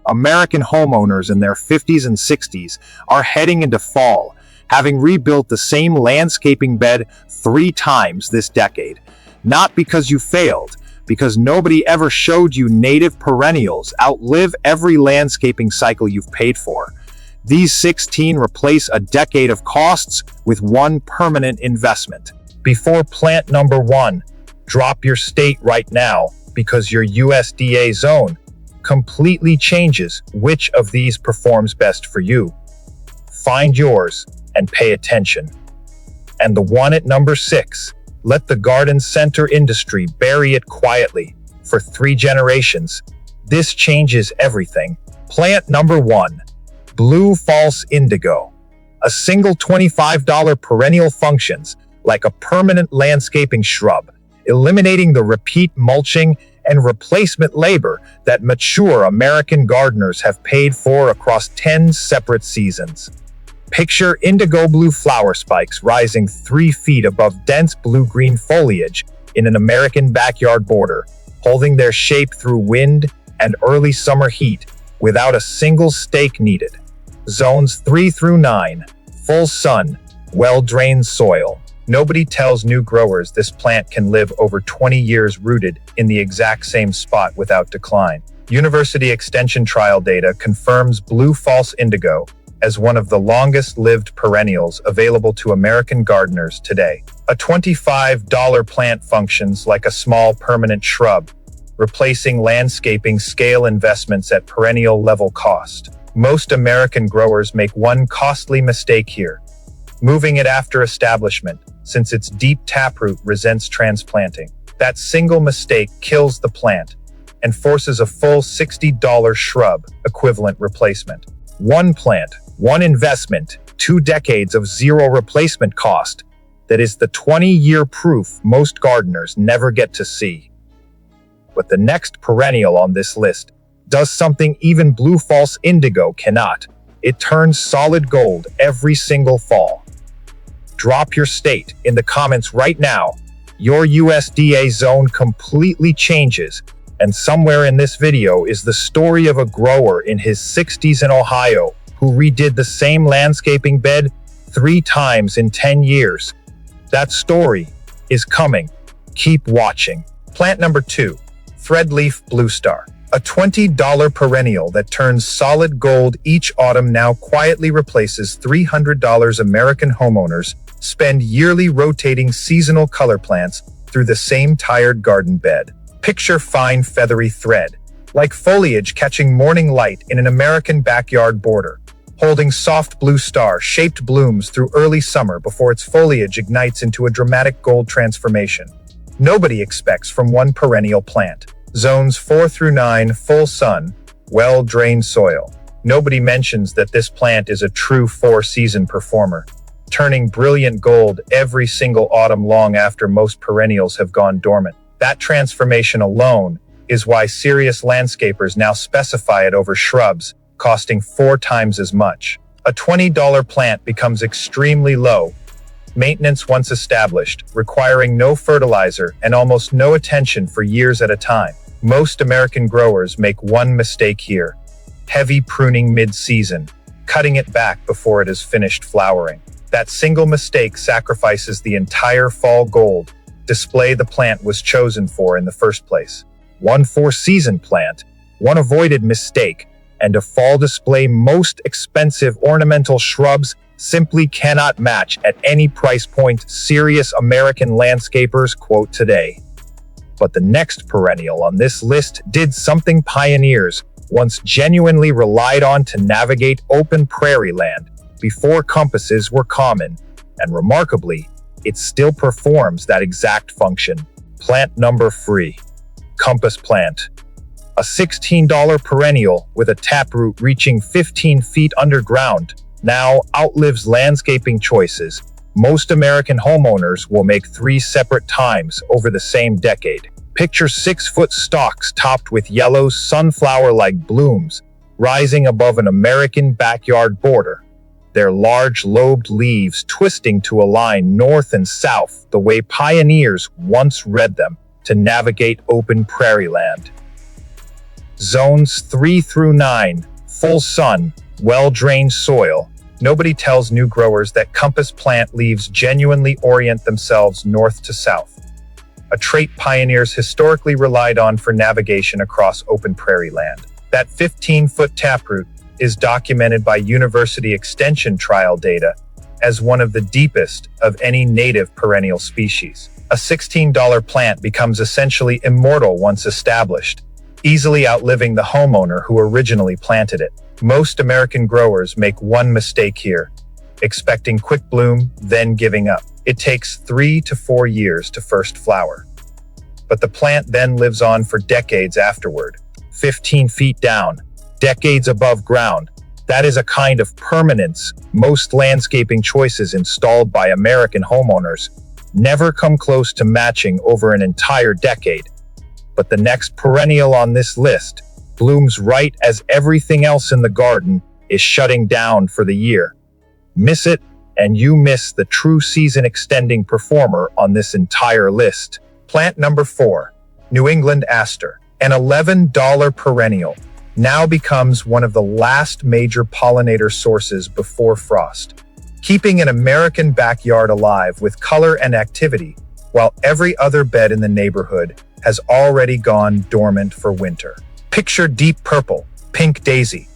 American homeowners in their 50s and 60s are heading into fall, having rebuilt the same landscaping bed 3 times this decade. Not because you failed, because nobody ever showed you native perennials outlive every landscaping cycle you've paid for. These 16 replace a decade of costs with one permanent investment. Before plant number 1, drop your state right now, because your USDA zone completely changes which of these performs best for you. Find yours and pay attention. And the one at number 6, let the garden center industry bury it quietly for 3 generations. This changes everything. Plant number 1, Blue False Indigo. A single $25 perennial functions like a permanent landscaping shrub, eliminating the repeat mulching and replacement labor that mature American gardeners have paid for across 10 separate seasons. Picture indigo blue flower spikes rising 3 feet above dense blue-green foliage in an American backyard border, holding their shape through wind and early summer heat without a single stake needed. Zones 3 through 9, full sun, well-drained soil. Nobody tells new growers this plant can live over 20 years rooted in the exact same spot without decline. University Extension trial data confirms Blue False Indigo as one of the longest-lived perennials available to American gardeners today. A $25 plant functions like a small permanent shrub, replacing landscaping scale investments at perennial level cost. Most American growers make one costly mistake here, moving it after establishment, since its deep taproot resents transplanting. That single mistake kills the plant and forces a full $60 shrub equivalent replacement. One plant, one investment, 2 decades of zero replacement cost. That is the 20-year proof most gardeners never get to see. But the next perennial on this list does something even Blue False Indigo cannot. It turns solid gold every single fall. Drop your state in the comments right now. Your USDA zone completely changes, and somewhere in this video is the story of a grower in his 60s in Ohio who redid the same landscaping bed 3 times in 10 years. That story is coming. Keep watching. Plant number 2, Threadleaf Blue Star. A $20 perennial that turns solid gold each autumn now quietly replaces $300 American homeowners spend yearly rotating seasonal color plants through the same tired garden bed. Picture fine feathery thread, like foliage catching morning light in an American backyard border, holding soft blue star-shaped blooms through early summer before its foliage ignites into a dramatic gold transformation. Nobody expects from one perennial plant. Zones 4 through 9, full sun, well-drained soil. Nobody mentions that this plant is a true 4-season performer, turning brilliant gold every single autumn long after most perennials have gone dormant. That transformation alone is why serious landscapers now specify it over shrubs, costing 4 times as much. A $20 plant becomes extremely low maintenance once established, requiring no fertilizer and almost no attention for years at a time. Most American growers make one mistake here: heavy pruning mid-season, cutting it back before it has finished flowering. That single mistake sacrifices the entire fall gold display the plant was chosen for in the first place. One 4-season plant, one avoided mistake, and a fall display most expensive ornamental shrubs simply cannot match at any price point, serious American landscapers quote today. But the next perennial on this list did something pioneers once genuinely relied on to navigate open prairie land before compasses were common, and remarkably, it still performs that exact function. Plant number 3, Compass Plant. A $16 perennial with a taproot reaching 15 feet underground now outlives landscaping choices most American homeowners will make 3 separate times over the same decade. Picture 6-foot stalks topped with yellow sunflower-like blooms rising above an American backyard border, their large lobed leaves twisting to align north and south the way pioneers once read them to navigate open prairie land. Zones 3 through 9, full sun, well-drained soil. Nobody tells new growers that compass plant leaves genuinely orient themselves north to south, a trait pioneers historically relied on for navigation across open prairie land. That 15-foot taproot is documented by University Extension trial data as one of the deepest of any native perennial species. A $16 plant becomes essentially immortal once established, easily outliving the homeowner who originally planted it. Most American growers make one mistake here, expecting quick bloom, then giving up. It takes 3 to 4 years to first flower. But the plant then lives on for decades afterward. 15 feet down, decades above ground. That is a kind of permanence most landscaping choices installed by American homeowners never come close to matching over an entire decade. But the next perennial on this list blooms right as everything else in the garden is shutting down for the year. Miss it, and you miss the true season-extending performer on this entire list. Plant number 4, New England Aster, an $11 perennial, now becomes one of the last major pollinator sources before frost, keeping an American backyard alive with color and activity, while every other bed in the neighborhood has already gone dormant for winter. Picture deep purple, pink daisy,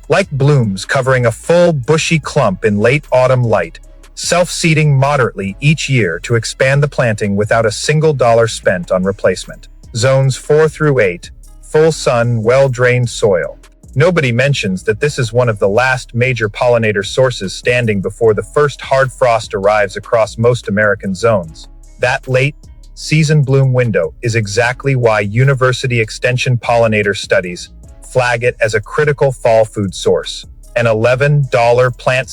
like blooms covering a full bushy clump in late autumn light, self-seeding moderately each year to expand the planting without a single dollar spent on replacement. Zones 4 through 8, full sun, well-drained soil. Nobody mentions that this is one of the last major pollinator sources standing before the first hard frost arrives across most American zones. That late season bloom window is exactly why University Extension pollinator studies flag it as a critical fall food source. An $11 plant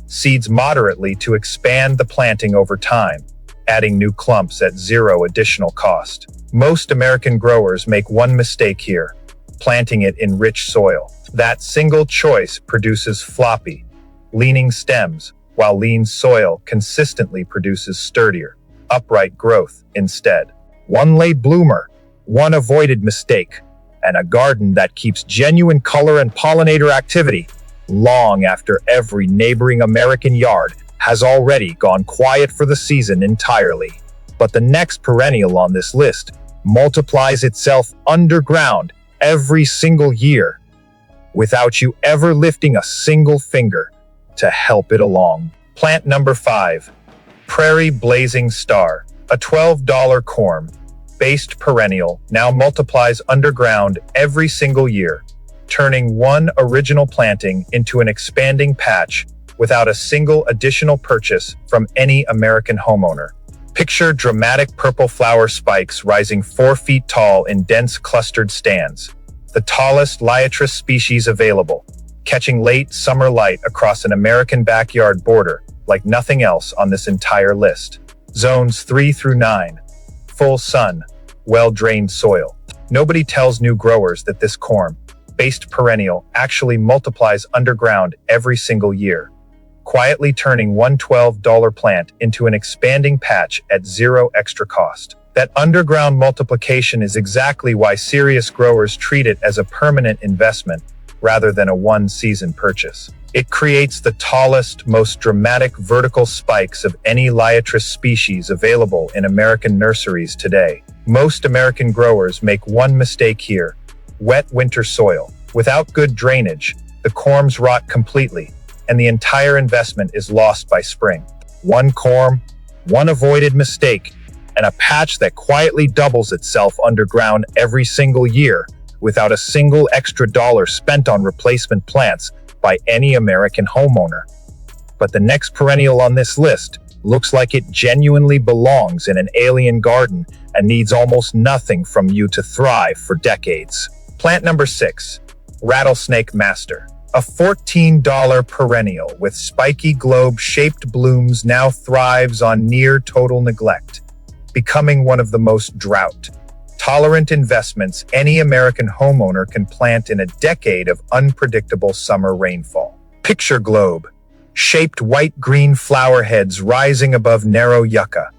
seeds moderately to expand the planting over time, adding new clumps at zero additional cost. Most American growers make one mistake here, planting it in rich soil. That single choice produces floppy, leaning stems, while lean soil consistently produces sturdier, upright growth instead. One late bloomer, one avoided mistake, and a garden that keeps genuine color and pollinator activity long after every neighboring American yard has already gone quiet for the season entirely. But the next perennial on this list multiplies itself underground every single year, without you ever lifting a single finger to help it along. Plant number 5, Prairie Blazing Star, a $12 corm-based perennial, now multiplies underground every single year, turning one original planting into an expanding patch without a single additional purchase from any American homeowner. Picture dramatic purple flower spikes rising 4 feet tall in dense clustered stands, the tallest liatrous species available, catching late summer light across an American backyard border like nothing else on this entire list. Zones 3 through 9, full sun, well-drained soil. Nobody tells new growers that this corm-based perennial actually multiplies underground every single year, quietly turning one $12 plant into an expanding patch at zero extra cost. That underground multiplication is exactly why serious growers treat it as a permanent investment rather than a one-season purchase. It creates the tallest, most dramatic vertical spikes of any liatrous species available in American nurseries today. Most American growers make one mistake here: wet winter soil. Without good drainage, the corms rot completely, and the entire investment is lost by spring. One corm, one avoided mistake, and a patch that quietly doubles itself underground every single year without a single extra dollar spent on replacement plants by any American homeowner. But the next perennial on this list looks like it genuinely belongs in an alien garden and needs almost nothing from you to thrive for decades. Plant number 6, Rattlesnake Master, a $14 perennial with spiky globe-shaped blooms, now thrives on near total neglect, becoming one of the most drought-tolerant investments any American homeowner can plant in a decade of unpredictable summer rainfall. Picture globe-shaped white-green flower heads rising above narrow yucca,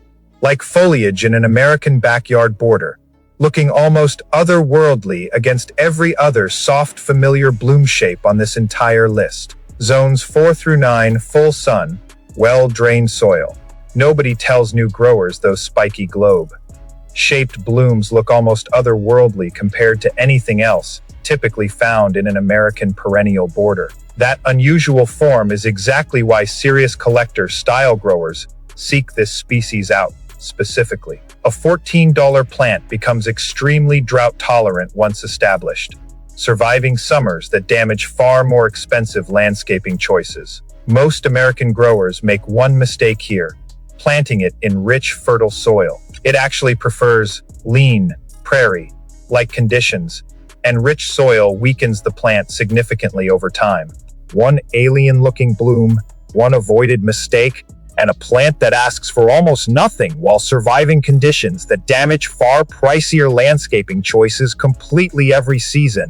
like foliage in an American backyard border, looking almost otherworldly against every other soft, familiar bloom shape on this entire list. Zones 4 through 9, full sun, well-drained soil. Nobody tells new growers those spiky globe-shaped blooms look almost otherworldly compared to anything else typically found in an American perennial border. That unusual form is exactly why serious collector-style growers seek this species out specifically. A $14 plant becomes extremely drought-tolerant once established, surviving summers that damage far more expensive landscaping choices. Most American growers make one mistake here, planting it in rich, fertile soil. It actually prefers lean, prairie-like conditions, and rich soil weakens the plant significantly over time. One alien-looking bloom, one avoided mistake, and a plant that asks for almost nothing while surviving conditions that damage far pricier landscaping choices completely every season.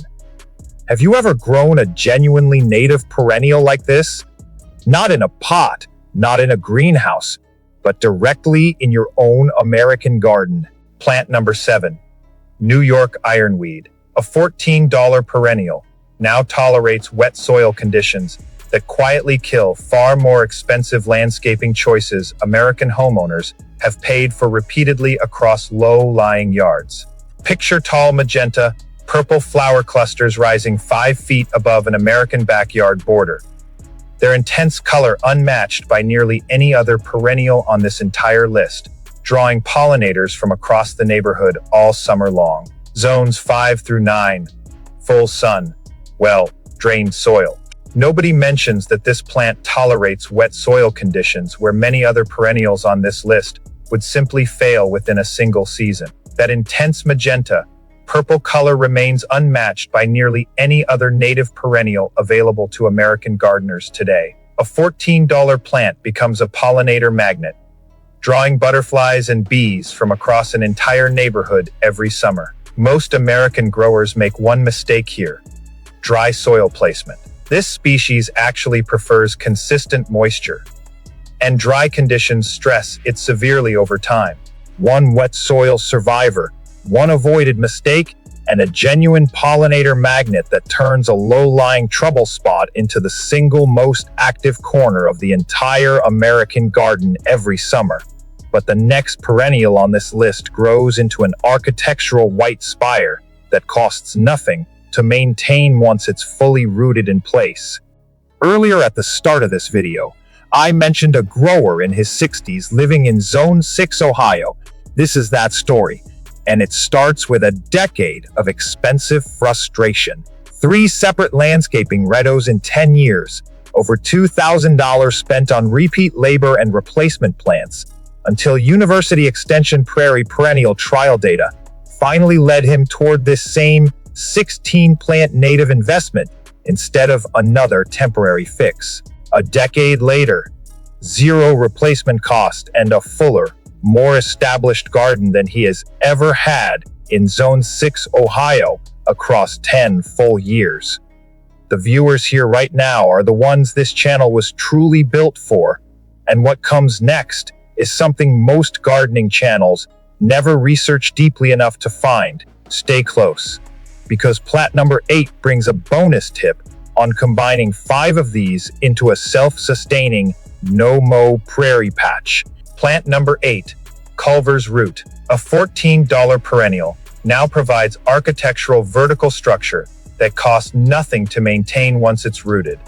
Have you ever grown a genuinely native perennial like this? Not in a pot, not in a greenhouse, but directly in your own American garden. Plant number 7, New York ironweed. A $14 perennial now tolerates wet soil conditions that quietly kill far more expensive landscaping choices American homeowners have paid for repeatedly across low-lying yards. Picture tall magenta, purple flower clusters rising 5 feet above an American backyard border. Their intense color unmatched by nearly any other perennial on this entire list, drawing pollinators from across the neighborhood all summer long. Zones 5 through 9, full sun, well-drained soil. Nobody mentions that this plant tolerates wet soil conditions where many other perennials on this list would simply fail within a single season. That intense magenta, purple color remains unmatched by nearly any other native perennial available to American gardeners today. A $14 plant becomes a pollinator magnet, drawing butterflies and bees from across an entire neighborhood every summer. Most American growers make one mistake here: dry soil placement. This species actually prefers consistent moisture, and dry conditions stress it severely over time. One wet soil survivor, one avoided mistake, and a genuine pollinator magnet that turns a low-lying trouble spot into the single most active corner of the entire American garden every summer. But the next perennial on this list grows into an architectural white spire that costs nothing to maintain once it's fully rooted in place. Earlier at the start of this video, I mentioned a grower in his 60s living in Zone 6, Ohio. This is that story, and it starts with a decade of expensive frustration. 3 separate landscaping redos in 10 years, over $2,000 spent on repeat labor and replacement plants, until University Extension Prairie perennial trial data finally led him toward this same 16-plant native investment instead of another temporary fix. A decade later, 0 replacement cost and a fuller, more established garden than he has ever had in Zone 6, Ohio, across 10 full years. The viewers here right now are the ones this channel was truly built for, and what comes next is something most gardening channels never research deeply enough to find. Stay close, because plant number 8 brings a bonus tip on combining 5 of these into a self-sustaining, no-mow prairie patch. Plant number 8, Culver's Root, a $14 perennial, now provides architectural vertical structure that costs nothing to maintain once it's rooted,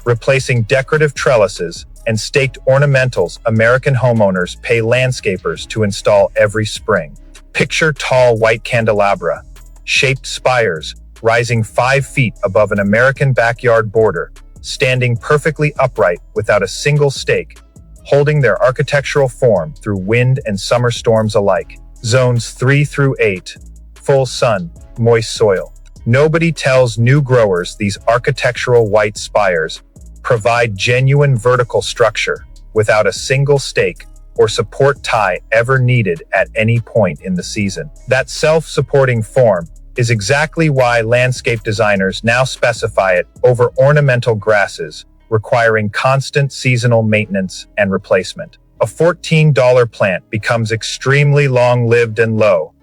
replacing decorative trellises and staked ornamentals American homeowners pay landscapers to install every spring. Picture tall white candelabra, shaped spires, rising 5 feet above an American backyard border, standing perfectly upright without a single stake, holding their architectural form through wind and summer storms alike. Zones 3 through 8, full sun, moist soil. Nobody tells new growers these architectural white spires provide genuine vertical structure without a single stake or support tie ever needed at any point in the season. That self-supporting form is exactly why landscape designers now specify it over ornamental grasses, requiring constant seasonal maintenance and replacement. A $14 plant becomes extremely long-lived and low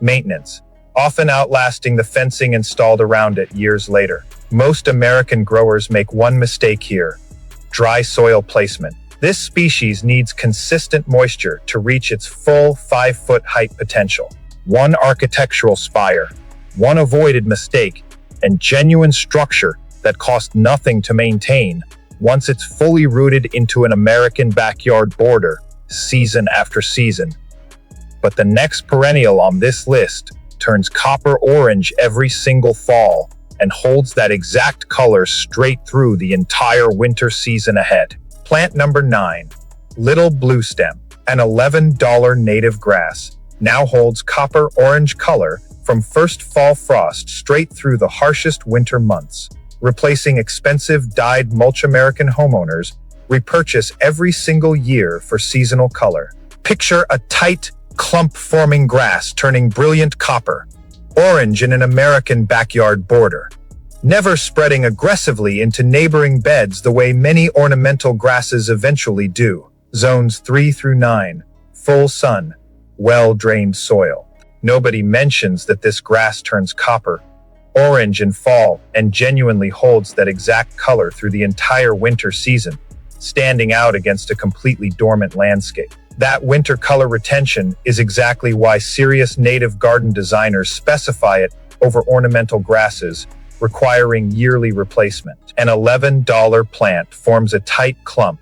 Maintenance, often outlasting the fencing installed around it years later. Most American growers make one mistake here: dry soil placement. This species needs consistent moisture to reach its full 5-foot height potential. One architectural spire, one avoided mistake, and genuine structure that cost nothing to maintain once it's fully rooted into an American backyard border, season after season. But the next perennial on this list turns copper orange every single fall and holds that exact color straight through the entire winter season ahead. Plant number 9, Little Bluestem, an $11 native grass, now holds copper orange color from first fall frost straight through the harshest winter months, replacing expensive dyed mulch. American homeowners repurchase every single year for seasonal color. Picture a tight, clump-forming grass turning brilliant copper orange in an American backyard border, never spreading aggressively into neighboring beds the way many ornamental grasses eventually do. Zones 3 through 9, full sun, well-drained soil. Nobody mentions that this grass turns copper orange in fall and genuinely holds that exact color through the entire winter season, standing out against a completely dormant landscape. That winter color retention is exactly why serious native garden designers specify it over ornamental grasses, requiring yearly replacement. An $11 plant forms a tight clump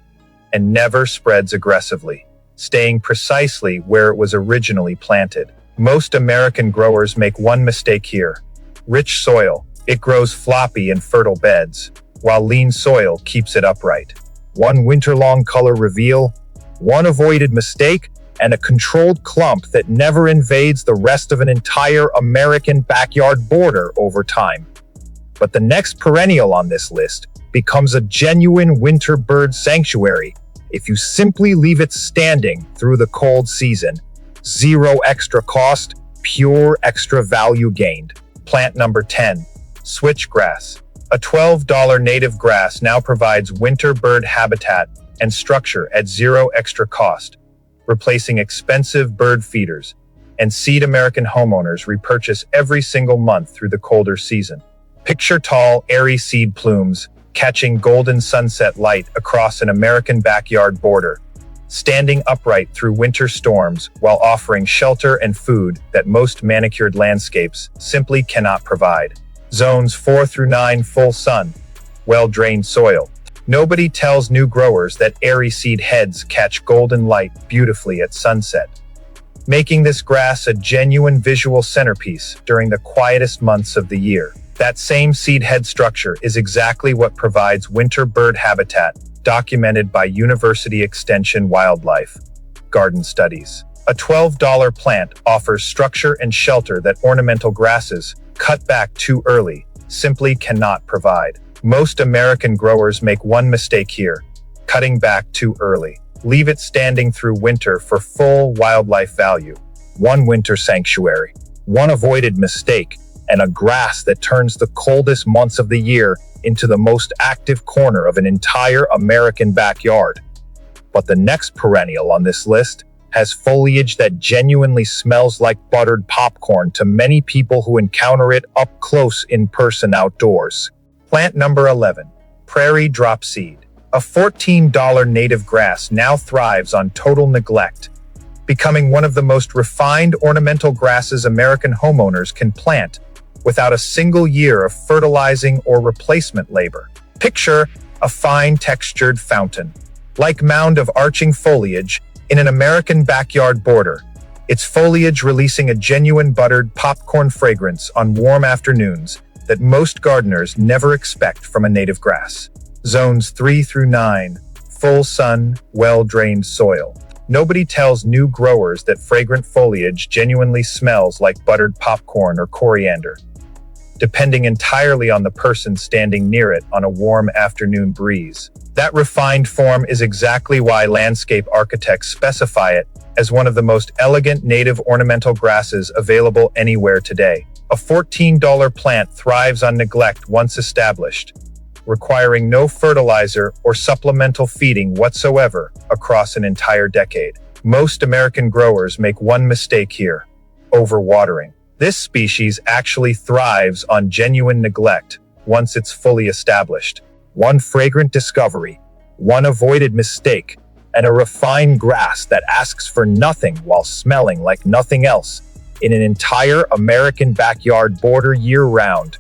and never spreads aggressively, staying precisely where it was originally planted. Most American growers make one mistake here: rich soil. It grows floppy in fertile beds, while lean soil keeps it upright. One winter-long color reveal, one avoided mistake, and a controlled clump that never invades the rest of an entire American backyard border over time. But the next perennial on this list becomes a genuine winter bird sanctuary if you simply leave it standing through the cold season. Zero extra cost, pure extra value gained. Plant number 10, Switchgrass. A $12 native grass now provides winter bird habitat and structure at zero extra cost, replacing expensive bird feeders and seed. American homeowners repurchase every single month through the colder season. Picture tall, airy seed plumes catching golden sunset light across an American backyard border, standing upright through winter storms while offering shelter and food that most manicured landscapes simply cannot provide. Zones 4 through 9, full sun, well-drained soil. Nobody tells new growers that airy seed heads catch golden light beautifully at sunset, making this grass a genuine visual centerpiece during the quietest months of the year. That same seed head structure is exactly what provides winter bird habitat, documented by University Extension Wildlife Garden Studies. A $12 plant offers structure and shelter that ornamental grasses, cut back too early, simply cannot provide. Most American growers make one mistake here: cutting back too early. Leave it standing through winter for full wildlife value. One winter sanctuary, one avoided mistake, and a grass that turns the coldest months of the year into the most active corner of an entire American backyard. But the next perennial on this list has foliage that genuinely smells like buttered popcorn to many people who encounter it up close in person outdoors. Plant number 11, Prairie Dropseed. A $14 native grass now thrives on total neglect, becoming one of the most refined ornamental grasses American homeowners can plant without a single year of fertilizing or replacement labor. Picture a fine textured fountain-like mound of arching foliage in an American backyard border, its foliage releasing a genuine buttered popcorn fragrance on warm afternoons that most gardeners never expect from a native grass. Zones 3 through 9, full sun, well-drained soil. Nobody tells new growers that fragrant foliage genuinely smells like buttered popcorn or coriander, depending entirely on the person standing near it on a warm afternoon breeze. That refined form is exactly why landscape architects specify it as one of the most elegant native ornamental grasses available anywhere today. A $14 plant thrives on neglect once established, requiring no fertilizer or supplemental feeding whatsoever across an entire decade. Most American growers make one mistake here: overwatering. This species actually thrives on genuine neglect once it's fully established. One fragrant discovery, one avoided mistake, and a refined grass that asks for nothing while smelling like nothing else in an entire American backyard border year-round.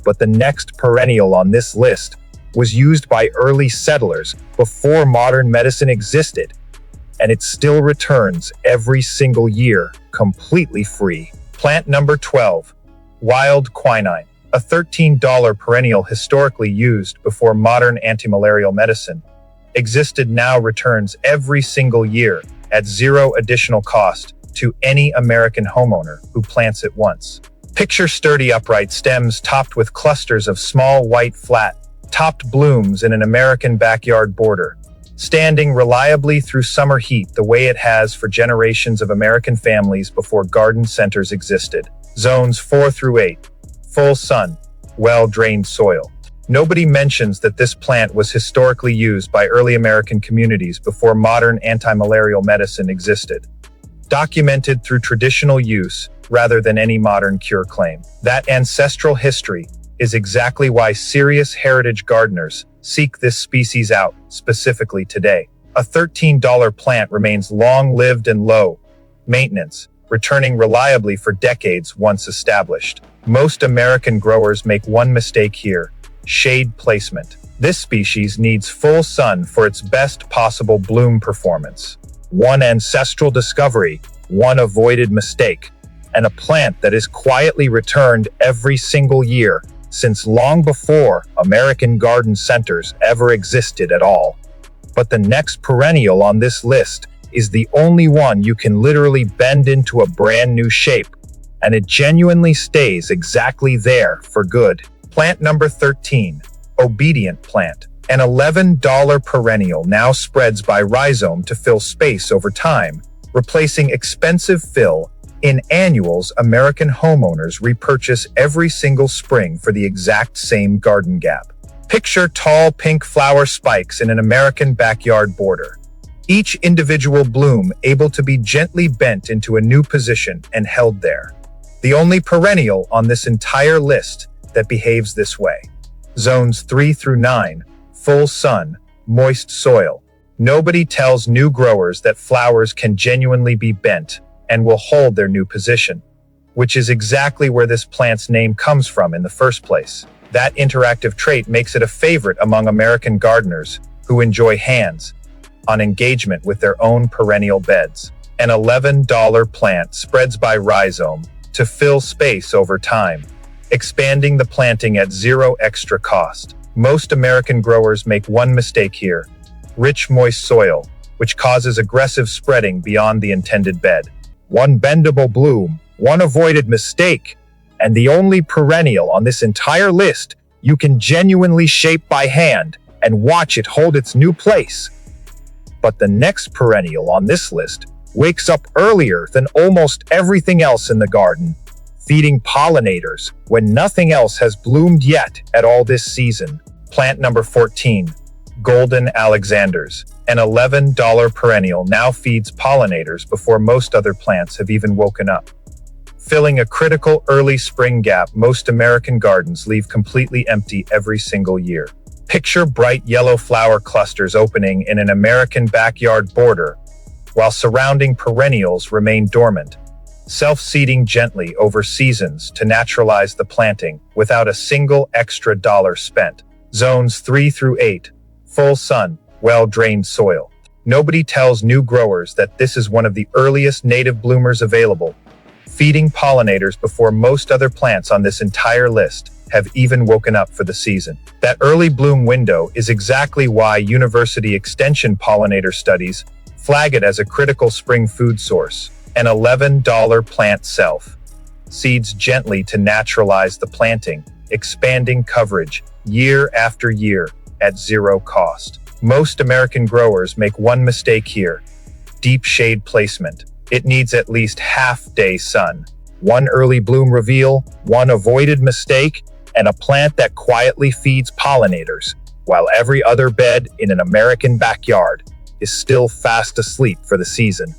But the next perennial on this list was used by early settlers before modern medicine existed, and it still returns every single year, completely free. Plant number 12, wild quinine, a $13 perennial historically used before modern antimalarial medicine, existed now returns every single year at zero additional cost to any American homeowner who plants it once. Picture sturdy upright stems topped with clusters of small white flat-topped blooms in an American backyard border, standing reliably through summer heat the way it has for generations of American families before garden centers existed. Zones 4 through 8. Full sun, well-drained soil. Nobody mentions that this plant was historically used by early American communities before modern antimalarial medicine existed, documented through traditional use rather than any modern cure claim. That ancestral history is exactly why serious heritage gardeners seek this species out, specifically today. A $13 plant remains long-lived and low maintenance, returning reliably for decades once established. Most American growers make one mistake here: shade placement. This species needs full sun for its best possible bloom performance. One ancestral discovery, one avoided mistake, and a plant that is quietly returned every single year since long before American garden centers ever existed at all. But the next perennial on this list is the only one you can literally bend into a brand new shape, and it genuinely stays exactly there for good. Plant number 13, obedient plant. An $11 perennial now spreads by rhizome to fill space over time, replacing expensive fill in annuals American homeowners repurchase every single spring for the exact same garden gap. Picture tall pink flower spikes in an American backyard border, each individual bloom able to be gently bent into a new position and held there. The only perennial on this entire list that behaves this way. Zones 3 through 9, full sun, moist soil. Nobody tells new growers that flowers can genuinely be bent and will hold their new position, which is exactly where this plant's name comes from in the first place. That interactive trait makes it a favorite among American gardeners who enjoy hands-on engagement with their own perennial beds. An $11 plant spreads by rhizome to fill space over time, expanding the planting at zero extra cost. Most American growers make one mistake here: rich, moist soil, which causes aggressive spreading beyond the intended bed. One bendable bloom, one avoided mistake, and the only perennial on this entire list you can genuinely shape by hand and watch it hold its new place. But the next perennial on this list wakes up earlier than almost everything else in the garden, feeding pollinators when nothing else has bloomed yet at all this season. Plant number 14, golden alexanders. An $11 perennial now feeds pollinators before most other plants have even woken up, filling a critical early spring gap most American gardens leave completely empty every single year. Picture bright yellow flower clusters opening in an American backyard border, while surrounding perennials remain dormant, self-seeding gently over seasons to naturalize the planting without a single extra dollar spent. Zones 3 through 8, full sun, well-drained soil. Nobody tells new growers that this is one of the earliest native bloomers available, feeding pollinators before most other plants on this entire list have even woken up for the season. That early bloom window is exactly why university extension pollinator studies flag it as a critical spring food source. An $11 plant seeds gently to naturalize the planting, expanding coverage year after year at zero cost. Most American growers make one mistake here: deep shade placement. It needs at least half-day sun, one early bloom reveal, one avoided mistake, and a plant that quietly feeds pollinators, while every other bed in an American backyard is still fast asleep for the season.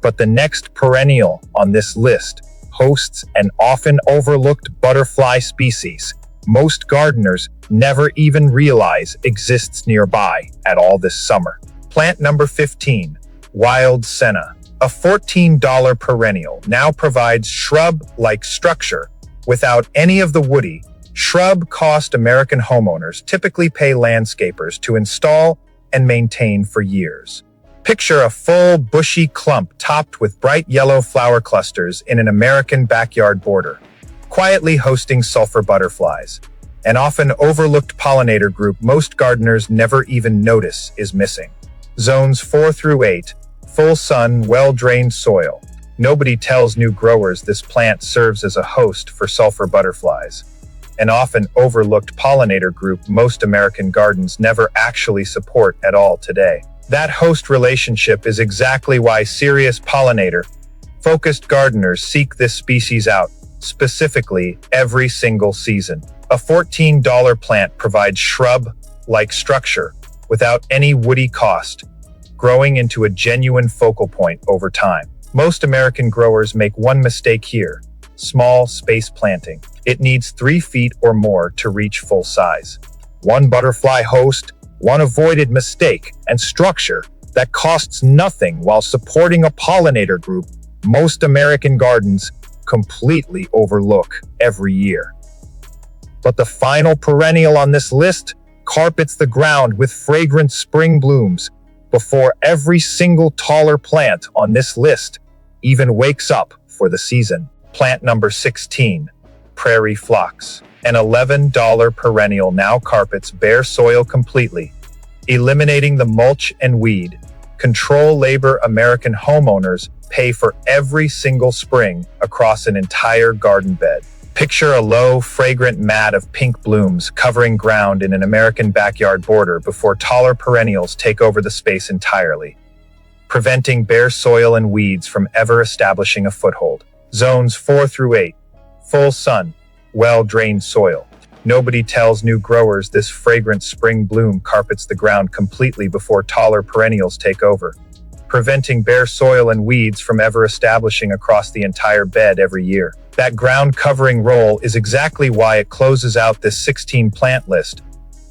But the next perennial on this list hosts an often overlooked butterfly species most gardeners never even realize exists nearby at all this summer. Plant number 15, wild senna. A $14 perennial now provides shrub-like structure without any of the woody, shrub-cost American homeowners typically pay landscapers to install and maintain for years. Picture a full, bushy clump topped with bright yellow flower clusters in an American backyard border, quietly hosting sulfur butterflies. An often overlooked pollinator group most gardeners never even notice is missing. Zones 4 through 8, full sun, well-drained soil. Nobody tells new growers this plant serves as a host for sulfur butterflies. An often overlooked pollinator group most American gardens never actually support at all today. That host relationship is exactly why serious pollinator-focused gardeners seek this species out, specifically every single season. A $14 plant provides shrub-like structure without any woody cost, growing into a genuine focal point over time. Most American growers make one mistake here: small space planting. It needs 3 feet or more to reach full size. One butterfly host, one avoided mistake, and structure that costs nothing while supporting a pollinator group most American gardens completely overlook every year. But the final perennial on this list carpets the ground with fragrant spring blooms before every single taller plant on this list even wakes up for the season. Plant number 16, Prairie Phlox. An $11 perennial now carpets bare soil completely, eliminating the mulch and weed control labor American homeowners pay for every single spring across an entire garden bed. Picture a low, fragrant mat of pink blooms covering ground in an American backyard border before taller perennials take over the space entirely, preventing bare soil and weeds from ever establishing a foothold. Zones 4 through 8, full sun, well-drained soil. Nobody tells new growers this fragrant spring bloom carpets the ground completely before taller perennials take over, preventing bare soil and weeds from ever establishing across the entire bed every year. That ground covering role is exactly why it closes out this 16 plant list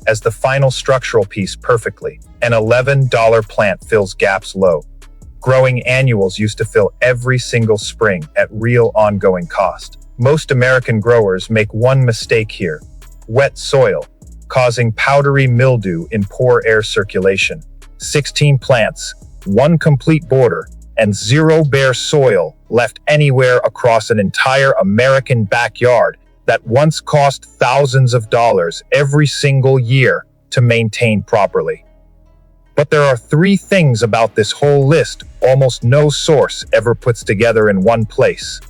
as the final structural piece perfectly. An $11 plant fills gaps low. Growing annuals used to fill every single spring at real ongoing cost. Most American growers make one mistake here: wet soil, causing powdery mildew in poor air circulation. 16 plants, one complete border, and 0 bare soil left anywhere across an entire American backyard that once cost thousands of dollars every single year to maintain properly. But there are 3 things about this whole list almost no source ever puts together in one place.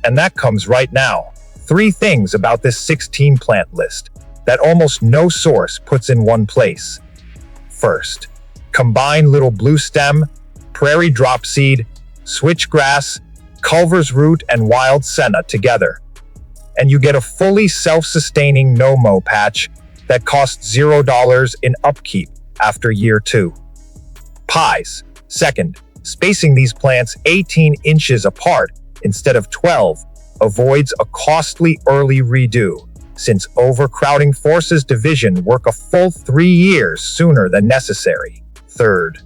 And that comes right now. 3 things about this 16 plant list that almost no source puts in one place. First, combine little blue stem, prairie dropseed, switchgrass, culver's root, and wild senna together, and you get a fully self-sustaining no-mow patch that costs $0 in upkeep after year 2. Pies. Second, spacing these plants 18 inches apart instead of 12 avoids a costly early redo, since overcrowding forces division work a full 3 years sooner than necessary. Third,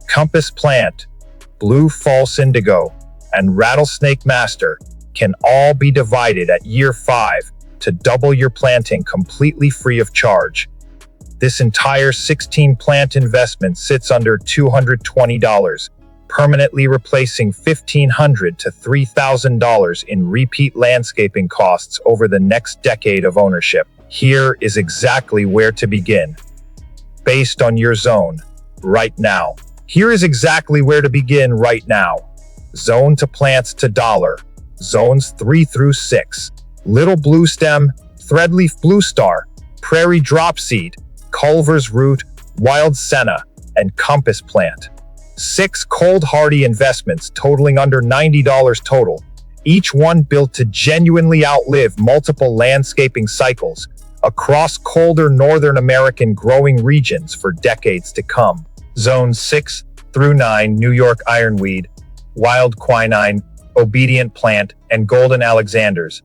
compass plant, blue false indigo, and rattlesnake master can all be divided at year 5 to double your planting completely free of charge. This entire 16 plant investment sits under $220, permanently replacing $1,500 to $3,000 in repeat landscaping costs over the next decade of ownership. Here is exactly where to begin. Based on your zone, right now. Here is exactly where to begin right now. Zone to plants to dollar. Zones 3 through 6. Little blue stem, threadleaf blue star, prairie dropseed, culver's root, wild senna, and compass plant. 6 cold hardy investments totaling under $90 total, each one built to genuinely outlive multiple landscaping cycles across colder Northern American growing regions for decades to come. Zone 6, through 9 New York ironweed, wild quinine, obedient plant, and golden Alexanders.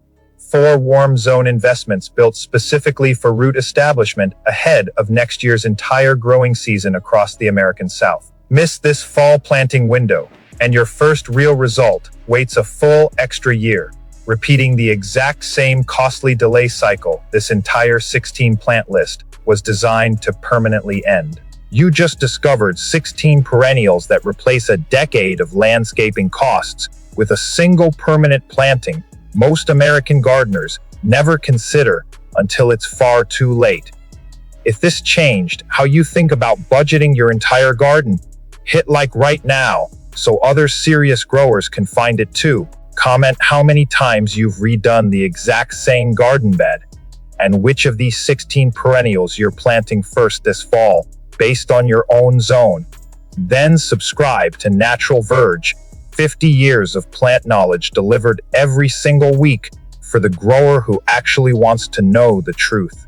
4 warm zone investments built specifically for root establishment ahead of next year's entire growing season across the American South. Miss this fall planting window, and your first real result waits a full extra year. Repeating the exact same costly delay cycle, this entire 16 plant list was designed to permanently end. You just discovered 16 perennials that replace a decade of landscaping costs with a single permanent planting most American gardeners never consider until it's far too late. If this changed how you think about budgeting your entire garden, hit like right now so other serious growers can find it too. Comment how many times you've redone the exact same garden bed and which of these 16 perennials you're planting first this fall based on your own zone. Then subscribe to Natural Verge, 50 years of plant knowledge delivered every single week for the grower who actually wants to know the truth.